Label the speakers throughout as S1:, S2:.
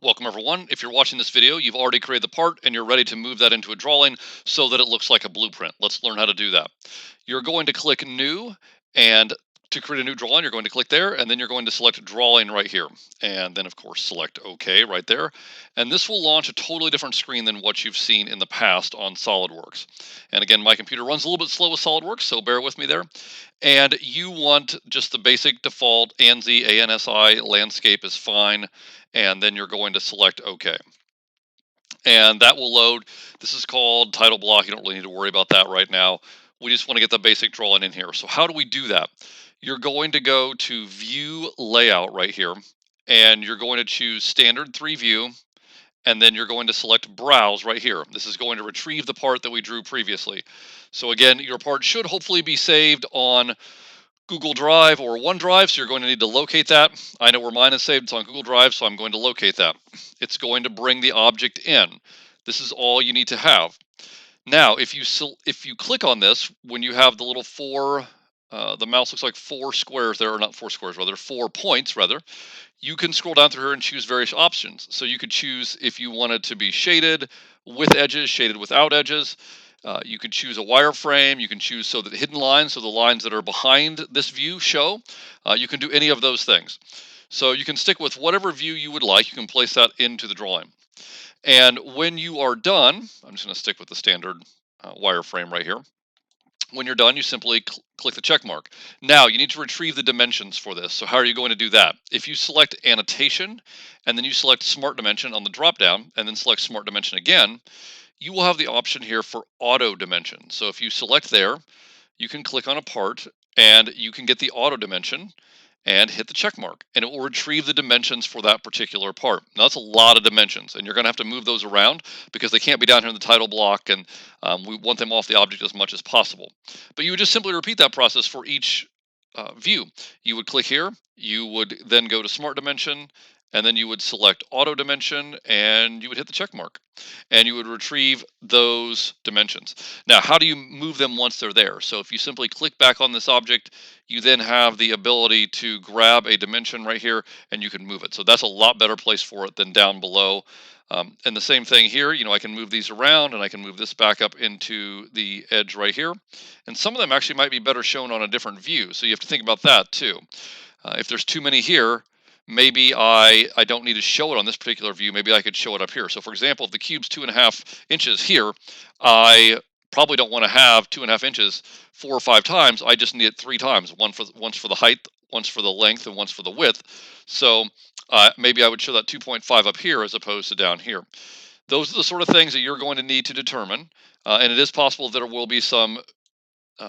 S1: Welcome everyone. If you're watching this video, you've already created the part and you're ready to move that into a drawing so that it looks like a blueprint. Let's learn how to do that. You're going to click New, and to create a new drawing, you're going to click there, and then you're going to select Drawing right here. And then of course select OK right there. And this will launch a totally different screen than what you've seen in the past on Solidworks. And again, my computer runs a little bit slow with Solidworks, so bear with me there. And you want just the basic default ANSI, ANSI landscape is fine. And then you're going to select OK. And that will load. This is called title block. You don't really need to worry about that right now. We just want to get the basic drawing in here. So how do we do that? You're going to go to View Layout right here, and you're going to choose Standard 3 View, and then you're going to select Browse right here. This is going to retrieve the part that we drew previously. So again, your part should hopefully be saved on Google Drive or OneDrive, so you're going to need to locate that. I know where mine is saved. It's on Google Drive, so I'm going to locate that. It's going to bring the object in. This is all you need to have. Now, if you click on this, when you have the little the mouse looks like four squares there, or not four squares, rather 4 points, rather. You can scroll down through here and choose various options. So you could choose if you wanted to be shaded with edges, shaded without edges. You can choose a wireframe. You can choose so that hidden lines, so the lines that are behind this view show. You can do any of those things. So you can stick with whatever view you would like. You can place that into the drawing. And when you are done, I'm just going to stick with the standard wireframe right here. When you're done, you simply click the check mark. Now, you need to retrieve the dimensions for this. So how are you going to do that? If you select Annotation, and then you select Smart Dimension on the drop-down, and then select Smart Dimension again, you will have the option here for Auto Dimension. So if you select there, you can click on a part, and you can get the Auto Dimension, and hit the check mark, and it will retrieve the dimensions for that particular part. Now that's a lot of dimensions, and you're going to have to move those around because they can't be down here in the title block, and we want them off the object as much as possible. But you would just simply repeat that process for each view. You would click here, you would then go to Smart Dimension, and then you would select Auto Dimension, and you would hit the check mark, and you would retrieve those dimensions. Now, how do you move them once they're there? So if you simply click back on this object, you then have the ability to grab a dimension right here, and you can move it. So that's a lot better place for it than down below. And the same thing here, I can move these around, and I can move this back up into the edge right here. And some of them actually might be better shown on a different view. So you have to think about that too. If there's too many here, maybe I don't need to show it on this particular view. Maybe I could show it up here. So for example, if the cube's 2.5 inches here, I probably don't want to have 2.5 inches 4 or 5 times. I just need it 3 times. Once for the height, once for the length, and once for the width. So maybe I would show that 2.5 up here as opposed to down here. Those are the sort of things that you're going to need to determine. And it is possible that there will be some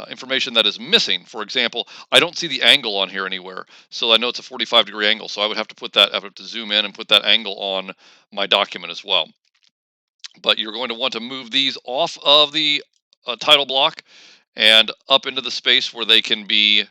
S1: information that is missing. For example, I don't see the angle on here anywhere. So I know it's a 45-degree angle. So I would have to zoom in and put that angle on my document as well. But you're going to want to move these off of the title block and up into the space where they can be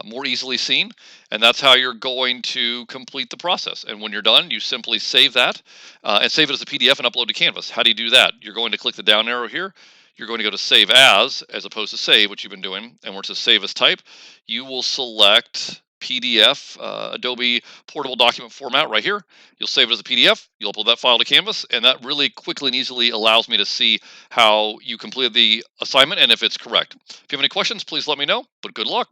S1: more easily seen. And that's how you're going to complete the process. And when you're done, you simply save that and save it as a PDF and upload to Canvas. How do you do that? You're going to click the down arrow here. You're going to go to Save As opposed to Save, which you've been doing. And where it says Save as Type, you will select PDF, Adobe Portable Document Format right here. You'll save it as a PDF. You'll upload that file to Canvas, and that really quickly and easily allows me to see how you completed the assignment and if it's correct. If you have any questions, please let me know, but good luck.